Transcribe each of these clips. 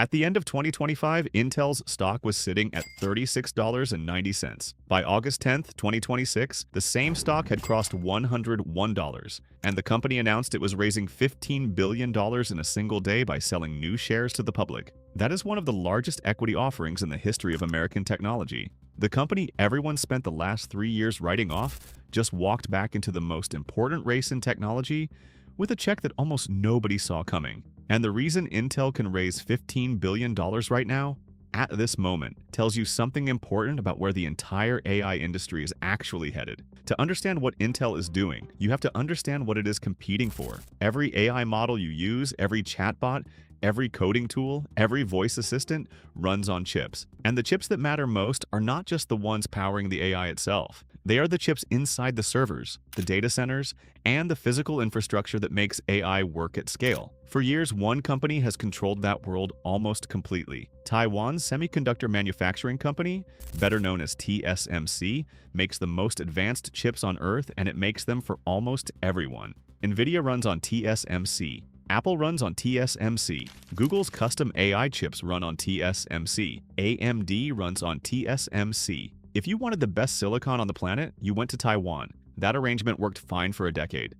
At the end of 2025, Intel's stock was sitting at $36.90. By August 10th, 2026, the same stock had crossed $101, and the company announced it was raising $15 billion in a single day by selling new shares to the public. That is one of the largest equity offerings in the history of American technology. The company everyone spent the last 3 years writing off just walked back into the most important race in technology with a check that almost nobody saw coming. And the reason Intel can raise $15 billion right now, at this moment, tells you something important about where the entire AI industry is actually headed. To understand what Intel is doing, you have to understand what it is competing for. Every AI model you use, every chatbot, every coding tool, every voice assistant runs on chips. And the chips that matter most are not just the ones powering the AI itself. They are the chips inside the servers, the data centers, and the physical infrastructure that makes AI work at scale. For years, one company has controlled that world almost completely. Taiwan's semiconductor manufacturing company, better known as TSMC, makes the most advanced chips on Earth, and it makes them for almost everyone. Nvidia runs on TSMC. Apple runs on TSMC. Google's custom AI chips run on TSMC. AMD runs on TSMC. If you wanted the best silicon on the planet, you went to Taiwan. That arrangement worked fine for a decade.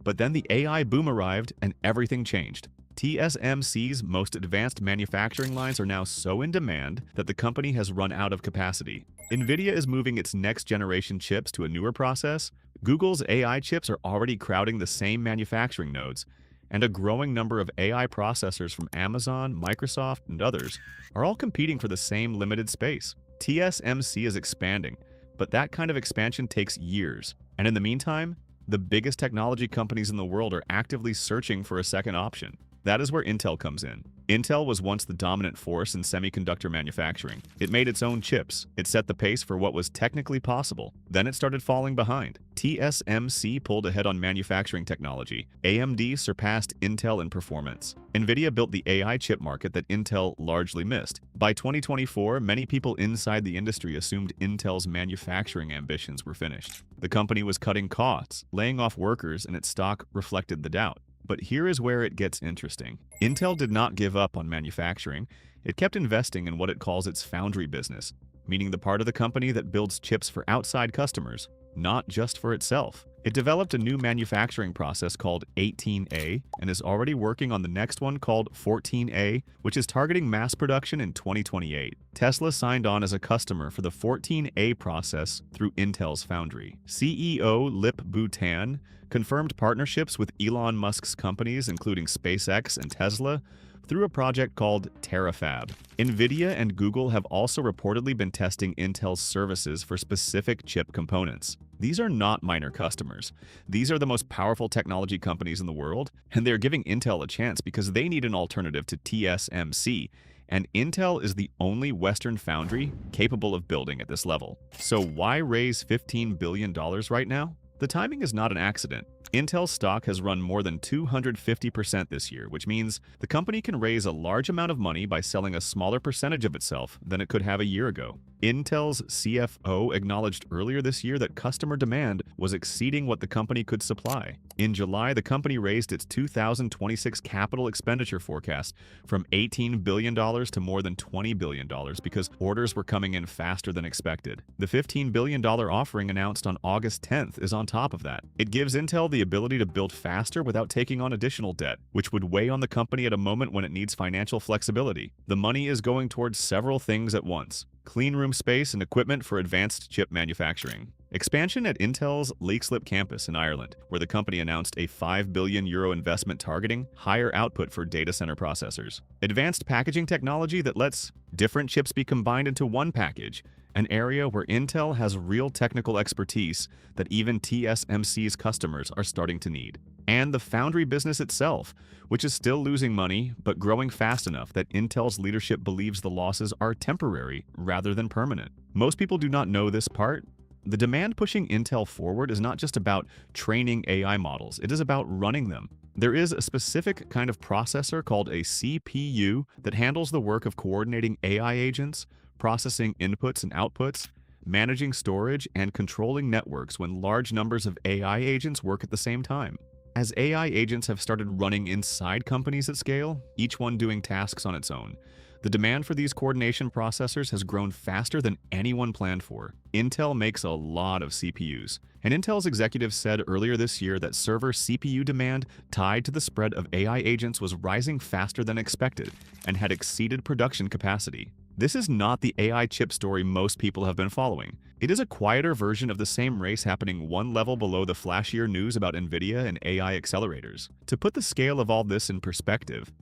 But then the AI boom arrived and everything changed. TSMC's most advanced manufacturing lines are now so in demand that the company has run out of capacity. Nvidia is moving its next-generation chips to a newer process. Google's AI chips are already crowding the same manufacturing nodes, and a growing number of AI processors from Amazon, Microsoft, and others are all competing for the same limited space. TSMC is expanding, but that kind of expansion takes years. And in the meantime, the biggest technology companies in the world are actively searching for a second option. That is where Intel comes in. Intel was once the dominant force in semiconductor manufacturing. It made its own chips. It set the pace for what was technically possible. Then it started falling behind. TSMC pulled ahead on manufacturing technology. AMD surpassed Intel in performance. Nvidia built the AI chip market that Intel largely missed. By 2024, many people inside the industry assumed Intel's manufacturing ambitions were finished. The company was cutting costs, laying off workers, and its stock reflected the doubt. But here is where it gets interesting. Intel did not give up on manufacturing. It kept investing in what it calls its foundry business, meaning the part of the company that builds chips for outside customers, not just for itself. It developed a new manufacturing process called 18A and is already working on the next one called 14A, which is targeting mass production in 2028. Tesla signed on as a customer for the 14A process through Intel's foundry. CEO Lip Bu-Tan confirmed partnerships with Elon Musk's companies, including SpaceX and Tesla, through a project called Terafab. Nvidia and Google have also reportedly been testing Intel's services for specific chip components. These are not minor customers. These are the most powerful technology companies in the world, and they're giving Intel a chance because they need an alternative to TSMC, and Intel is the only Western foundry capable of building at this level. So why raise $15 billion right now? The timing is not an accident. Intel's stock has run more than 250% this year, which means the company can raise a large amount of money by selling a smaller percentage of itself than it could have a year ago. Intel's CFO acknowledged earlier this year that customer demand was exceeding what the company could supply. In July, the company raised its 2026 capital expenditure forecast from $18 billion to more than $20 billion because orders were coming in faster than expected. The $15 billion offering announced on August 10th is on top of that. It gives Intel the ability to build faster without taking on additional debt, which would weigh on the company at a moment when it needs financial flexibility. The money is going towards several things at once: clean room space and equipment for advanced chip manufacturing, expansion at Intel's Leixlip campus in Ireland, where the company announced a €5 billion investment targeting higher output for data center processors, advanced packaging technology that lets different chips be combined into one package, an area where Intel has real technical expertise that even TSMC's customers are starting to need. And the foundry business itself, which is still losing money, but growing fast enough that Intel's leadership believes the losses are temporary rather than permanent. Most people do not know this part. The demand pushing Intel forward is not just about training AI models, it is about running them. There is a specific kind of processor called a CPU that handles the work of coordinating AI agents, processing inputs and outputs, managing storage, and controlling networks when large numbers of AI agents work at the same time. As AI agents have started running inside companies at scale, each one doing tasks on its own, The demand for these coordination processors has grown faster than anyone planned for. Intel makes a lot of CPUs, and Intel's executives said earlier this year that server CPU demand tied to the spread of AI agents was rising faster than expected and had exceeded production capacity. This is not the AI chip story most people have been following. It is a quieter version of the same race happening one level below the flashier news about Nvidia and AI accelerators. To put the scale of all this in perspective,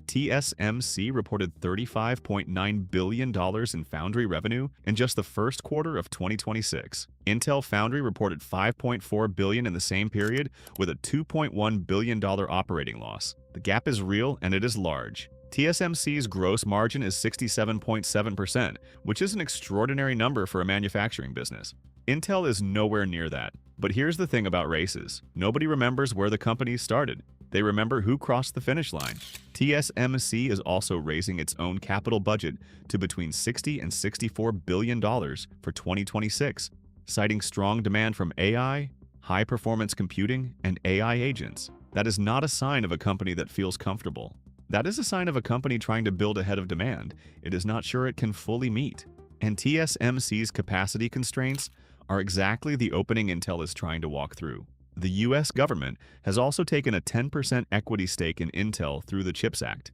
TSMC reported $35.9 billion in foundry revenue in just the first quarter of 2026. Intel Foundry reported $5.4 billion in the same period with a $2.1 billion operating loss. The gap is real and it is large. TSMC's gross margin is 67.7%, which is an extraordinary number for a manufacturing business. Intel is nowhere near that. But here's the thing about races. Nobody remembers where the company started. They remember who crossed the finish line. TSMC is also raising its own capital budget to between $60 and $64 billion for 2026, citing strong demand from AI, high-performance computing, and AI agents. That is not a sign of a company that feels comfortable. That is a sign of a company trying to build ahead of demand it is not sure it can fully meet. And TSMC's capacity constraints are exactly the opening Intel is trying to walk through. The US government has also taken a 10% equity stake in Intel through the CHIPS Act,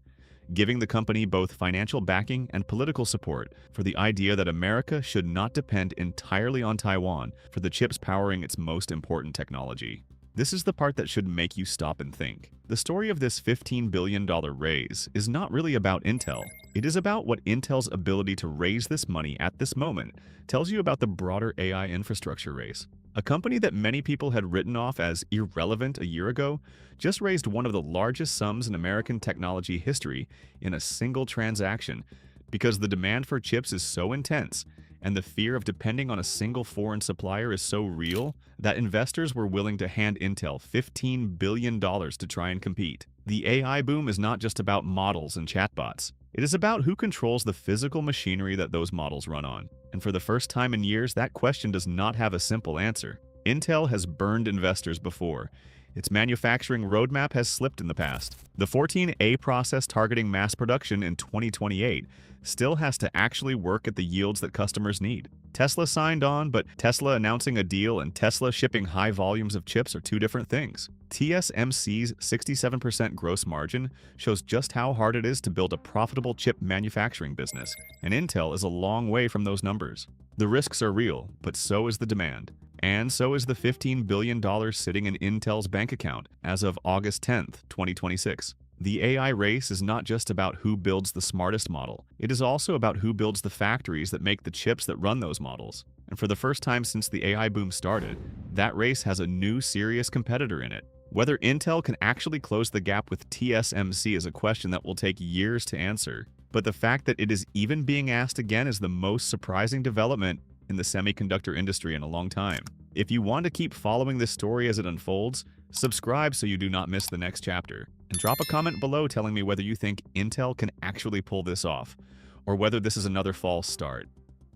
giving the company both financial backing and political support for the idea that America should not depend entirely on Taiwan for the chips powering its most important technology. This is the part that should make you stop and think. The story of this $15 billion raise is not really about Intel. It is about what Intel's ability to raise this money at this moment tells you about the broader AI infrastructure race. A company that many people had written off as irrelevant a year ago just raised one of the largest sums in American technology history in a single transaction because the demand for chips is so intense and the fear of depending on a single foreign supplier is so real that investors were willing to hand Intel $15 billion to try and compete. The AI boom is not just about models and chatbots. It is about who controls the physical machinery that those models run on. And for the first time in years, that question does not have a simple answer. Intel has burned investors before. Its manufacturing roadmap has slipped in the past. The 14A process targeting mass production in 2028 still has to actually work at the yields that customers need. Tesla signed on, but Tesla announcing a deal and Tesla shipping high volumes of chips are two different things. TSMC's 67% gross margin shows just how hard it is to build a profitable chip manufacturing business, and Intel is a long way from those numbers. The risks are real, but so is the demand. And so is the $15 billion sitting in Intel's bank account as of August 10, 2026. The AI race is not just about who builds the smartest model. It is also about who builds the factories that make the chips that run those models. And for the first time since the AI boom started, that race has a new serious competitor in it. Whether Intel can actually close the gap with TSMC is a question that will take years to answer. But the fact that it is even being asked again is the most surprising development in the semiconductor industry in a long time. If you want to keep following this story as it unfolds, subscribe so you do not miss the next chapter. And drop a comment below telling me whether you think Intel can actually pull this off, or whether this is another false start.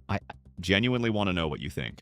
I genuinely want to know what you think.